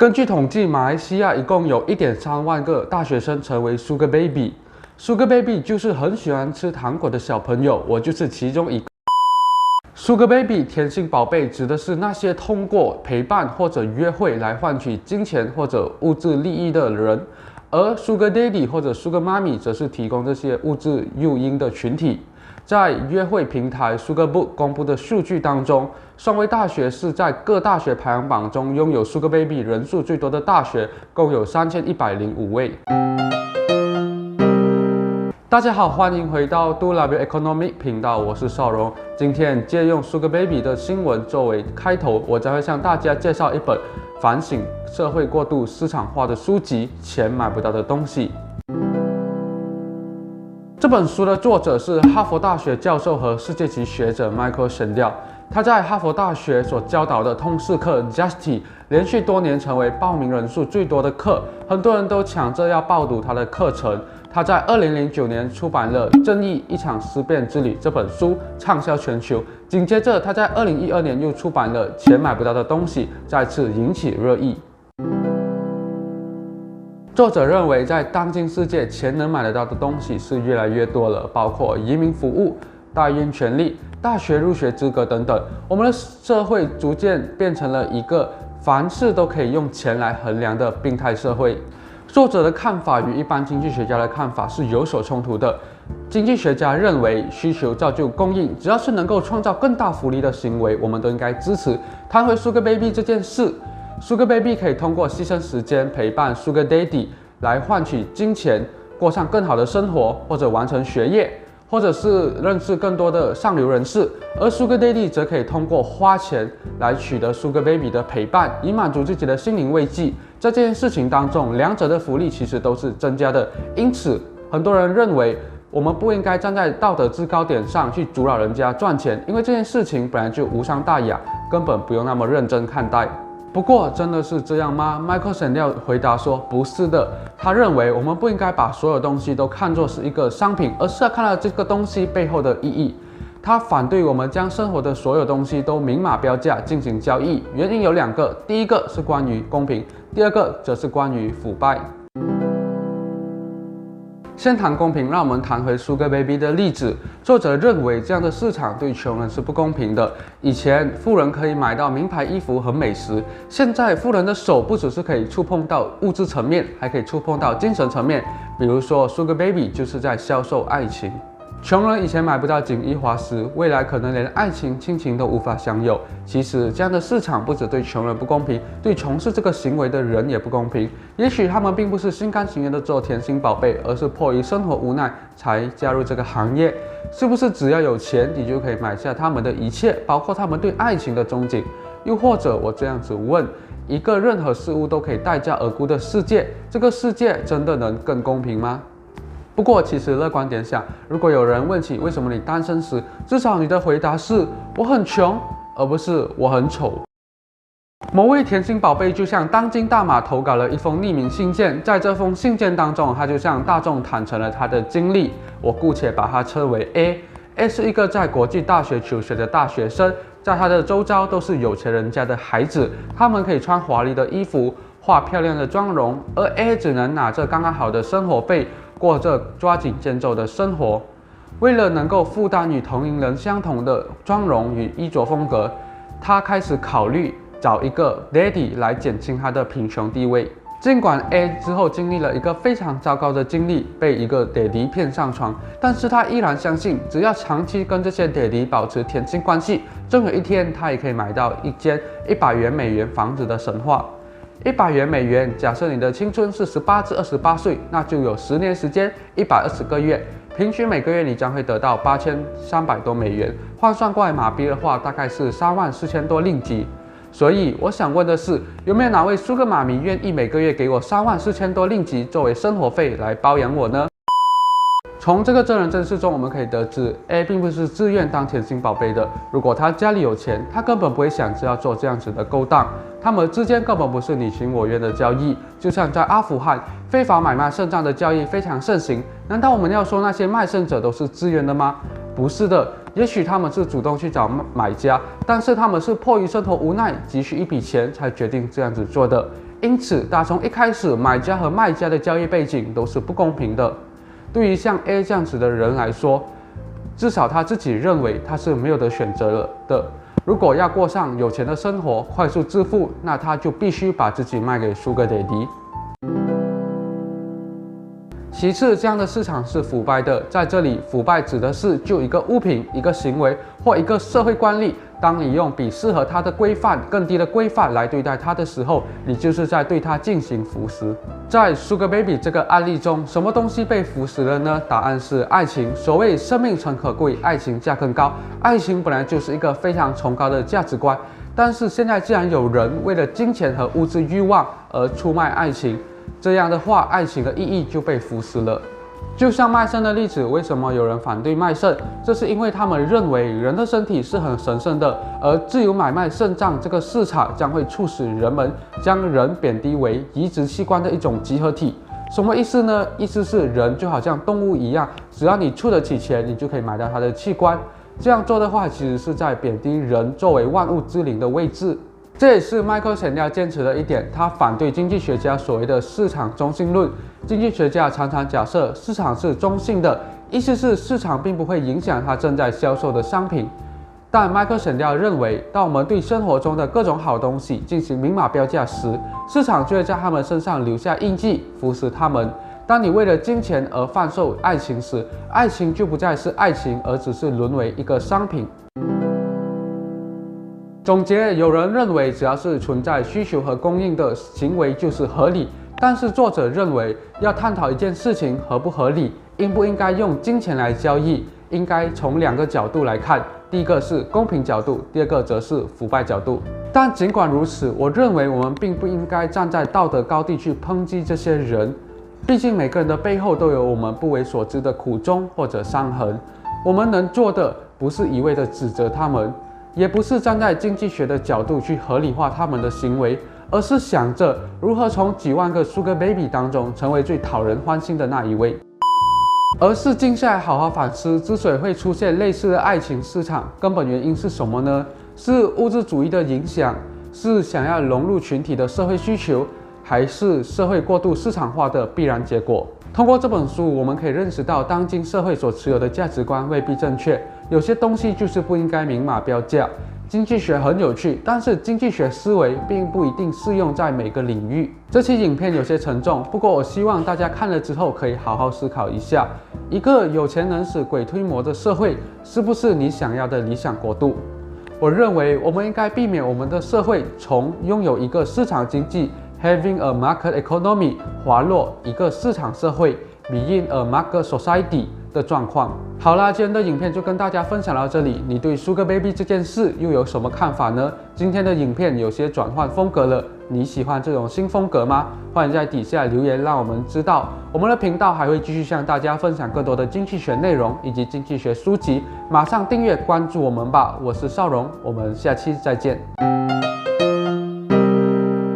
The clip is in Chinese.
根据统计，马来西亚一共有1.3万个大学生成为 Sugar Baby。Sugar Baby 就是很喜欢吃糖果的小朋友，我就是其中一个。Sugar Baby 甜心宝贝指的是那些通过陪伴或者约会来换取金钱或者物质利益的人，而 Sugar Daddy 或者 Sugar Mommy 则是提供这些物质诱因的群体。在约会平台 Sugar Book 公布的数据当中，双威大学是在各大学排行榜中拥有 Sugar Baby 人数最多的大学，共有3105位。大家好，欢迎回到 Do Love Economic 频道，我是邵荣。今天借用 Sugar Baby 的新闻作为开头，我将会向大家介绍一本反省社会过度市场化的书籍《钱买不到的东西》。这本书的作者是哈佛大学教授和世界级学者 Michael Sandel。他在哈佛大学所教导的通识课 Justy 连续多年成为报名人数最多的课，很多人都抢着要报读他的课程。他在2009年出版了《正义：一场思辨之旅》这本书，畅销全球。紧接着，他在2012年又出版了《钱买不到的东西》，再次引起热议。作者认为，在当今世界，钱能买得到的东西是越来越多了，包括移民服务、代孕权利、大学入学资格等等。我们的社会逐渐变成了一个凡事都可以用钱来衡量的病态社会。作者的看法与一般经济学家的看法是有所冲突的。经济学家认为，需求造就供应，只要是能够创造更大福利的行为，我们都应该支持。谈回 Sugar Baby 这件事，Sugar Baby 可以通过牺牲时间陪伴 Sugar Daddy 来换取金钱，过上更好的生活，或者完成学业，或者是认识更多的上流人士。而 Sugar Daddy 则可以通过花钱来取得 Sugar Baby 的陪伴，以满足自己的心灵慰藉。在这件事情当中，两者的福利其实都是增加的。因此，很多人认为我们不应该站在道德制高点上去阻扰人家赚钱，因为这件事情本来就无伤大雅，根本不用那么认真看待。不过，真的是这样吗？ Michael Sandel 回答说，不是的。他认为我们不应该把所有东西都看作是一个商品，而是要看到这个东西背后的意义。他反对我们将生活的所有东西都明码标价进行交易，原因有两个，第一个是关于公平，第二个则是关于腐败。先谈公平，让我们谈回 Sugar Baby 的例子。作者认为这样的市场对穷人是不公平的。以前富人可以买到名牌衣服和美食，现在富人的手不只是可以触碰到物质层面，还可以触碰到精神层面。比如说 Sugar Baby 就是在销售爱情。穷人以前买不到锦衣华食，未来可能连爱情、亲情都无法享有。其实，这样的市场不只对穷人不公平，对从事这个行为的人也不公平。也许他们并不是心甘情愿的做甜心宝贝，而是迫于生活无奈才加入这个行业。是不是只要有钱，你就可以买下他们的一切，包括他们对爱情的憧憬？又或者，我这样子问：一个任何事物都可以待价而沽的世界，这个世界真的能更公平吗？不过，其实乐观点想，如果有人问起为什么你单身时，至少你的回答是我很穷，而不是我很丑。某位甜心宝贝就向当今大马投稿了一封匿名信件，在这封信件当中，他就向大众坦诚了他的经历，我姑且把他称为 A。A 是一个在国际大学求学的大学生，在他的周遭都是有钱人家的孩子，他们可以穿华丽的衣服，化漂亮的妆容，而 A 只能拿着刚刚好的生活费，过着抓紧节奏的生活。为了能够负担与同龄人相同的妆容与衣着风格，他开始考虑找一个 daddy 来减轻他的贫穷地位。尽管 A 之后经历了一个非常糟糕的经历，被一个 daddy 骗上床，但是他依然相信，只要长期跟这些 daddy 保持甜心关系，终有一天他也可以买到一间100美元房子的神话。100美元，假设你的青春是18至28岁，那就有10年时间，120个月，平均每个月你将会得到8300多美元，换算过来马币的话，大概是34000多令吉。所以我想问的是，有没有哪位Sugar妈咪愿意每个月给我34000多令吉作为生活费来包养我呢？从这个真人真事中，我们可以得知 ，A 并不是自愿当甜心宝贝的。如果他家里有钱，他根本不会想着要做这样子的勾当。他们之间根本不是你情我愿的交易。就像在阿富汗，非法买卖肾脏的交易非常盛行。难道我们要说那些卖肾者都是自愿的吗？不是的，也许他们是主动去找买家，但是他们是迫于生活无奈，急需一笔钱才决定这样子做的。因此打从一开始，买家和卖家的交易背景都是不公平的。对于像 A 这样子的人来说，至少他自己认为他是没有得选择了的。如果要过上有钱的生活，快速致富，那他就必须把自己卖给 Sugar Daddy。其次，这样的市场是腐败的。在这里，腐败指的是就一个物品、一个行为或一个社会惯例，当你用比适合它的规范更低的规范来对待它的时候，你就是在对它进行腐蚀。在 Sugar Baby 这个案例中，什么东西被腐蚀了呢？答案是爱情。所谓生命诚可贵，爱情价更高。爱情本来就是一个非常崇高的价值观，但是现在既然有人为了金钱和物质欲望而出卖爱情，这样的话，爱情的意义就被腐蚀了。就像卖肾的例子，为什么有人反对卖肾？这是因为他们认为人的身体是很神圣的，而自由买卖肾脏这个市场将会促使人们将人贬低为移植器官的一种集合体。什么意思呢？意思是人就好像动物一样，只要你出得起钱，你就可以买到它的器官。这样做的话，其实是在贬低人作为万物之灵的位置。这也是迈克尔·显要坚持的一点，他反对经济学家所谓的市场中性论。经济学家常常假设市场是中性的，意思是市场并不会影响他正在销售的商品。但迈克尔·显认为，当我们对生活中的各种好东西进行明码标价时，市场就会在他们身上留下印记，腐蚀他们。当你为了金钱而贩售爱情时，爱情就不再是爱情，而只是沦为一个商品。总结，有人认为只要是存在需求和供应的行为就是合理，但是作者认为要探讨一件事情合不合理，应不应该用金钱来交易，应该从两个角度来看，第一个是公平角度，第二个则是腐败角度。但尽管如此，我认为我们并不应该站在道德高地去抨击这些人，毕竟每个人的背后都有我们不为所知的苦衷或者伤痕。我们能做的不是一味的指责他们，也不是站在经济学的角度去合理化他们的行为，而是想着如何从几万个 Sugar Baby 当中成为最讨人欢心的那一位。而是静下来好好反思，之所以会出现类似的爱情市场，根本原因是什么呢？是物质主义的影响，是想要融入群体的社会需求，还是社会过度市场化的必然结果？通过这本书，我们可以认识到当今社会所持有的价值观未必正确，有些东西就是不应该明码标价。经济学很有趣，但是经济学思维并不一定适用在每个领域。这期影片有些沉重，不过我希望大家看了之后可以好好思考一下，一个有钱能使鬼推磨的社会，是不是你想要的理想国度？我认为我们应该避免我们的社会从拥有一个市场经济 （having a market economy） 滑落一个市场社会 （being a market society） 的状况。好啦，今天的影片就跟大家分享到这里。你对 Sugar Baby 这件事又有什么看法呢？今天的影片有些转换风格了，你喜欢这种新风格吗？欢迎在底下留言让我们知道。我们的频道还会继续向大家分享更多的经济学内容以及经济学书籍，马上订阅关注我们吧。我是邵荣，我们下期再见。